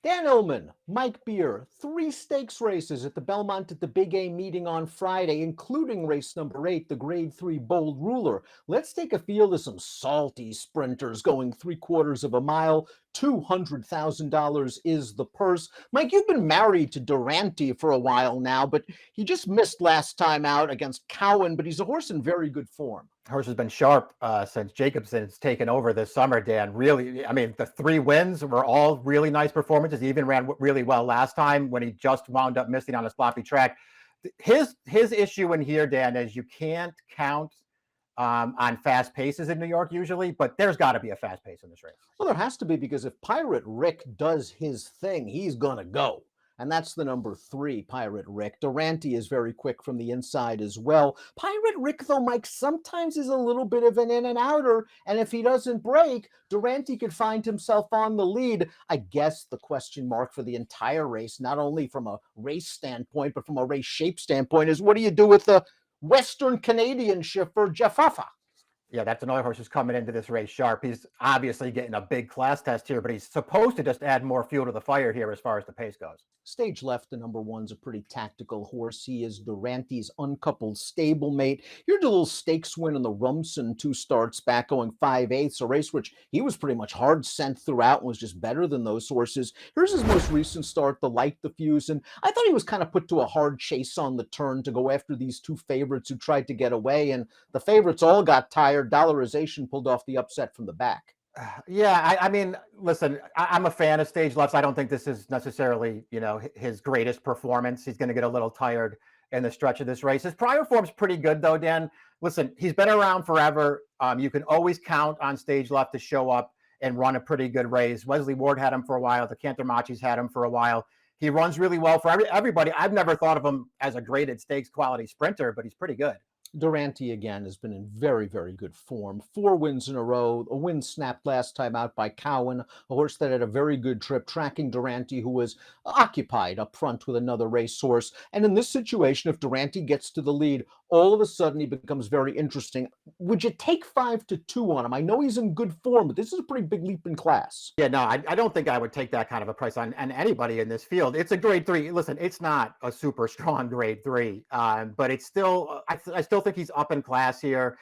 Dan Illman, Mike Beer, 3 stakes races at the Belmont at the Big A meeting on Friday, including race number 8, the Grade 3 Bold Ruler. Let's take a field of some salty sprinters going 3/4 of a mile. $200,000 is the purse. Mike, you've been married to Durant for a while now, but he just missed last time out against Cowan, but he's a horse in very good form. Horse has been sharp since Jacobson's taken over this summer, Dan. Really, I mean, the 3 wins were all really nice performances. He even ran really well last time when he just wound up missing on a sloppy track. His issue in here, Dan, is you can't count on fast paces in New York usually, but there's got to be a fast pace in this race. Well, there has to be, because if Pirate Rick does his thing, he's going to go. And that's the number 3, Pirate Rick. Durant is very quick from the inside as well. Pirate Rick, though, Mike, sometimes is a little bit of an in-and-outer. And if he doesn't break, Durant could find himself on the lead. I guess the question mark for the entire race, not only from a race standpoint, but from a race shape standpoint, is what do you do with the Western Canadian shifter, Jeffa? Yeah, that's another horse who's coming into this race sharp. He's obviously getting a big class test here, but he's supposed to just add more fuel to the fire here as far as the pace goes. Stage left, the number 1's a pretty tactical horse. He is Durant's uncoupled stablemate. He had a little stakes win in the Rumson 2 starts back, going 5/8, a race which he was pretty much hard sent throughout and was just better than those horses. Here's his most recent start, the Light Diffuse, and I thought he was kind of put to a hard chase on the turn to go after these 2 favorites who tried to get away, and the favorites all got tired. Dollarization pulled off the upset from the back. Yeah, I mean, listen, I'm a fan of stage lefts. I don't think this is necessarily, his greatest performance. He's going to get a little tired in the stretch of this race. His prior form's pretty good, though, Dan. Listen, he's been around forever. You can always count on stage left to show up and run a pretty good race. Wesley Ward had him for a while. The Cantermachis had him for a while. He runs really well for everybody. I've never thought of him as a graded stakes quality sprinter, but he's pretty good. Durant again has been in very, very good form. 4 wins in a row. A win snapped last time out by Cowan, a horse that had a very good trip, tracking Durant, who was occupied up front with another racehorse. And in this situation, if Durant gets to the lead, all of a sudden he becomes very interesting. Would you take 5-2 on him? I know he's in good form, but this is a pretty big leap in class. Yeah, no, I don't think I would take that kind of a price on anybody in this field. It's a grade 3. Listen, it's not a super strong grade 3, but it's still, I still think he's up in class here.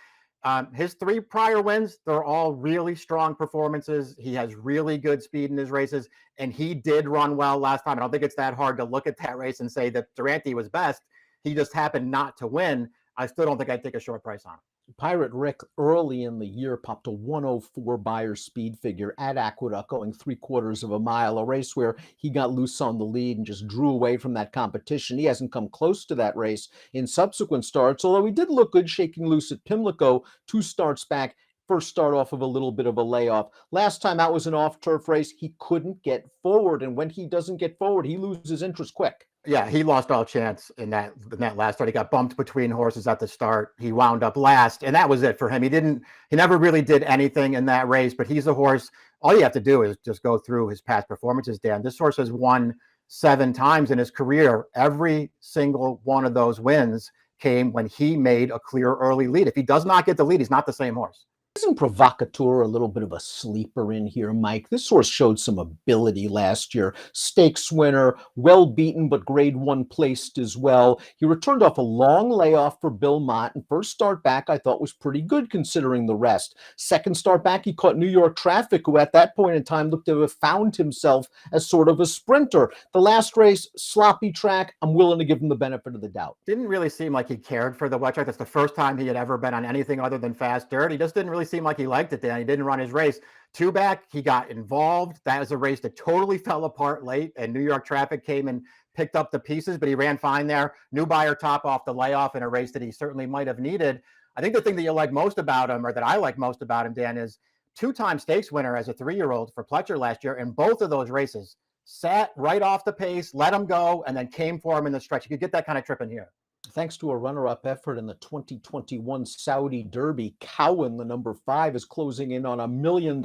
His 3 prior wins, they're all really strong performances. He has really good speed in his races, and he did run well last time. I don't think it's that hard to look at that race and say that Durant was best. He just happened not to win. I still don't think I'd take a short price on him. Pirate Rick early in the year popped a 104 Beyer speed figure at Aqueduct, going 3/4 of a mile, a race where he got loose on the lead and just drew away from that competition. He hasn't come close to that race in subsequent starts, although he did look good shaking loose at Pimlico 2 starts back. First start off of a little bit of a layoff. Last time out was an off-turf race. He couldn't get forward, and when he doesn't get forward, he loses interest quick. Yeah, he lost all chance in that last start. He got bumped between horses at the start. He wound up last, and that was it for him. He never really did anything in that race, but he's a horse. All you have to do is just go through his past performances, Dan. This horse has won 7 times in his career. Every single one of those wins came when he made a clear early lead. If he does not get the lead, he's not the same horse. Isn't Provocateur a little bit of a sleeper in here, Mike? This horse showed some ability last year. Stakes winner, well beaten, but grade 1 placed as well. He returned off a long layoff for Belmont, and first start back I thought was pretty good considering the rest. Second start back, he caught New York Traffic, who at that point in time looked to have found himself as sort of a sprinter. The last race, sloppy track. I'm willing to give him the benefit of the doubt. Didn't really seem like he cared for the wet track. That's the first time he had ever been on anything other than fast dirt. He just didn't really seem like he liked it then. He didn't run his race. 2 back, he got involved. That was a race that totally fell apart late, and New York Traffic came and picked up the pieces, but he ran fine there. New Beyer top off the layoff in a race that he certainly might have needed. I think the thing that you like most about him, or that I like most about him, Dan, is 2-time stakes winner as a 3-year-old for Pletcher last year, and both of those races sat right off the pace, let him go, and then came for him in the stretch. You could get that kind of trip in here. Thanks to a runner-up effort in the 2021 Saudi Derby, Cowan, the number 5, is closing in on $1 million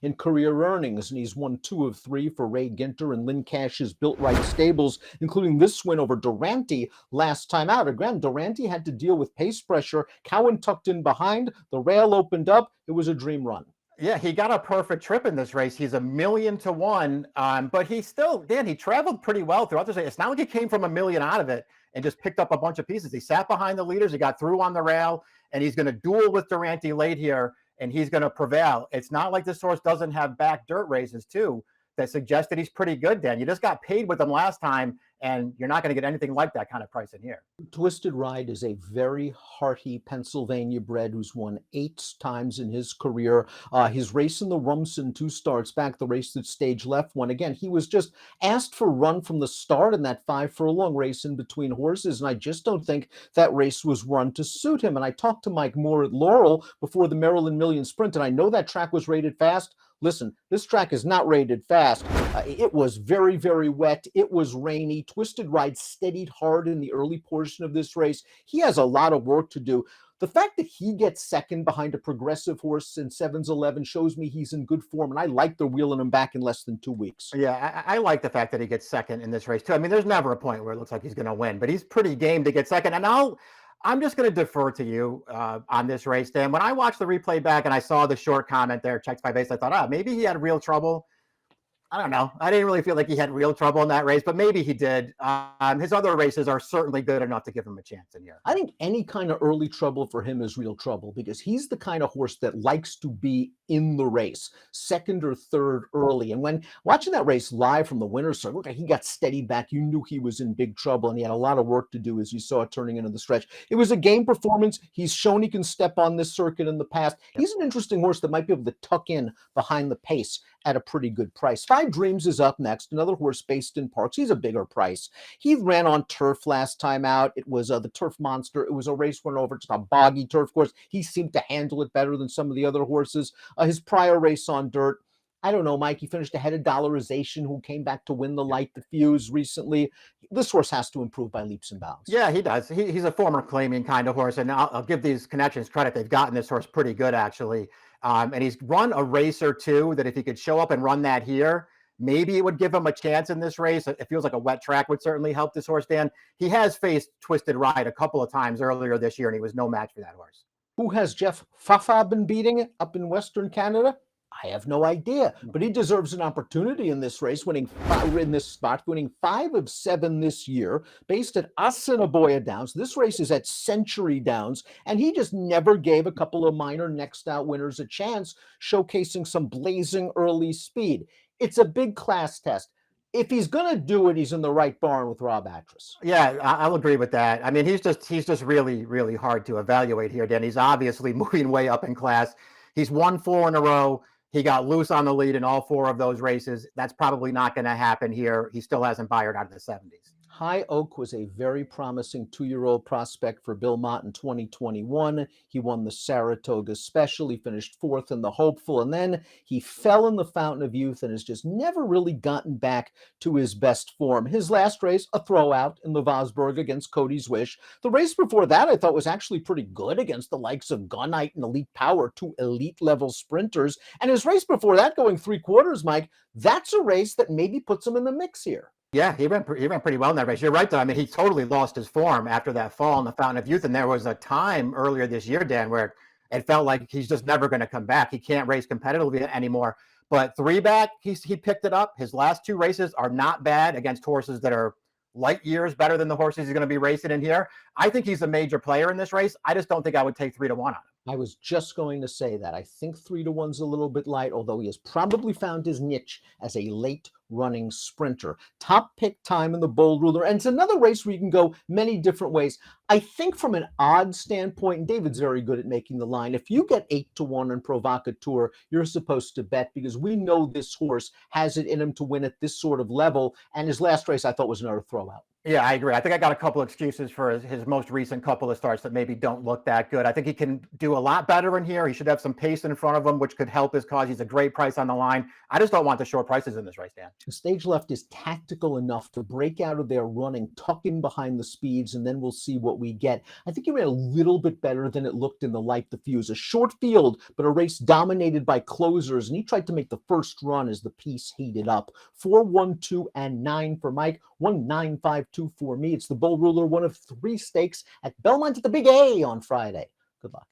in career earnings, and he's won 2 of 3 for Ray Ginter and Lynn Cash's Built Right Stables, including this win over Durant last time out. Again, Durant had to deal with pace pressure. Cowan tucked in behind. The rail opened up. It was a dream run. Yeah, he got a perfect trip in this race. He's 1,000,000 to 1, but he still, Dan, he traveled pretty well throughout this race. It's not like he came from 1,000,000 out of it and just picked up a bunch of pieces. He sat behind the leaders, he got through on the rail, and he's going to duel with Durant late here, and he's going to prevail. It's not like this horse doesn't have back dirt races too that suggest that he's pretty good, Dan. You just got paid with him last time, and you're not going to get anything like that kind of price in here. Twisted Ride is a very hearty Pennsylvania bred who's won 8 times in his career. His race in the Rumson 2 starts back, the race that Stage Left won. Again, he was just asked for run from the start in that 5 furlong race in between horses, and I just don't think that race was run to suit him. And I talked to Mike Moore at Laurel before the Maryland Million Sprint, and I know that track was rated fast. Listen, this track is not rated fast. It was very, very wet. It was rainy. Twisted Ride steadied hard in the early portion of this race. He has a lot of work to do. The fact that he gets second behind a progressive horse in 7's11 shows me he's in good form, and I like they're wheeling him back in less than 2 weeks. Yeah, I like the fact that he gets second in this race too. I mean, there's never a point where it looks like he's going to win, but he's pretty game to get second. And I'm just going to defer to you on this race, Dan. When I watched the replay back and I saw the short comment there, checked by base, I thought, maybe he had real trouble. I don't know. I didn't really feel like he had real trouble in that race, but maybe he did. His other races are certainly good enough to give him a chance in here. I think any kind of early trouble for him is real trouble because he's the kind of horse that likes to be in the race, second or third early. And when watching that race live from the winner's circle, look, he got steadied back. You knew he was in big trouble, and he had a lot of work to do as you saw it turning into the stretch. It was a game performance. He's shown he can step on this circuit in the past. He's an interesting horse that might be able to tuck in behind the pace at a pretty good price. Five Dreams is up next, another horse based in Parks. He's a bigger price. He ran on turf last time out. It was the Turf Monster. It was a race run over just a boggy turf course. He seemed to handle it better than some of the other horses. His prior race on dirt, I don't know, Mike, he finished ahead of Dollarization, who came back to win the Light the Fuse recently. This horse has to improve by leaps and bounds. Yeah, he does. He's a former claiming kind of horse, and I'll give these connections credit. They've gotten this horse pretty good, actually. And he's run a race or two that if he could show up and run that here, maybe it would give him a chance in this race. It feels like a wet track would certainly help this horse, Dan. He has faced Twisted Ride a couple of times earlier this year, and he was no match for that horse. Who has Jeffa been beating up in Western Canada? I have no idea, but he deserves an opportunity in this race, winning 5 of 7 this year, based at Assiniboia Downs. This race is at Century Downs, and he just never gave a couple of minor next out winners a chance, showcasing some blazing early speed. It's a big class test. If he's going to do it, he's in the right barn with Rob Atras. Yeah, I'll agree with that. I mean, he's just really, really hard to evaluate here, Dan. He's obviously moving way up in class. He's won 4 in a row. He got loose on the lead in all 4 of those races. That's probably not going to happen here. He still hasn't fired out of the 70s. High Oak was a very promising 2-year-old prospect for Belmont in 2021. He won the Saratoga Special. He finished 4th in the Hopeful, and then he fell in the Fountain of Youth and has just never really gotten back to his best form. His last race, a throwout in the Vosburg against Cody's Wish. The race before that I thought was actually pretty good against the likes of Gunite and Elite Power, 2 elite-level sprinters. And his race before that, going 3 quarters, Mike, that's a race that maybe puts him in the mix here. Yeah, he ran pretty well in that race. You're right, though. I mean, he totally lost his form after that fall in the Fountain of Youth. And there was a time earlier this year, Dan, where it felt like he's just never going to come back. He can't race competitively anymore. But 3 back, he picked it up. His last 2 races are not bad against horses that are light years better than the horses he's going to be racing in here. I think he's a major player in this race. I just don't think I would take 3 to 1 on him. I was just going to say that. I think 3 to 1's a little bit light, although he has probably found his niche as a late running sprinter. Top pick time in the Bold Ruler. And it's another race where you can go many different ways. I think from an odds standpoint, and David's very good at making the line, if you get 8 to 1 on Provocateur, you're supposed to bet because we know this horse has it in him to win at this sort of level. And his last race I thought was another throwout. Yeah, I agree. I think I got a couple excuses for his most recent couple of starts that maybe don't look that good. I think he can do a lot better in here. He should have some pace in front of him, which could help his cause. He's a great price on the line. I just don't want the short prices in this race, Dan. Stage Left is tactical enough to break out of their running, tuck in behind the speeds, and then we'll see what we get. I think he ran a little bit better than it looked in the Light the Fuse. A short field, but a race dominated by closers, and he tried to make the first run as the piece heated up. 4, 1, 2, and 9 for Mike. 1, 9, 5, 2 for me. It's the Bold Ruler, one of 3 stakes at Belmont at the Big A on Friday. Good luck.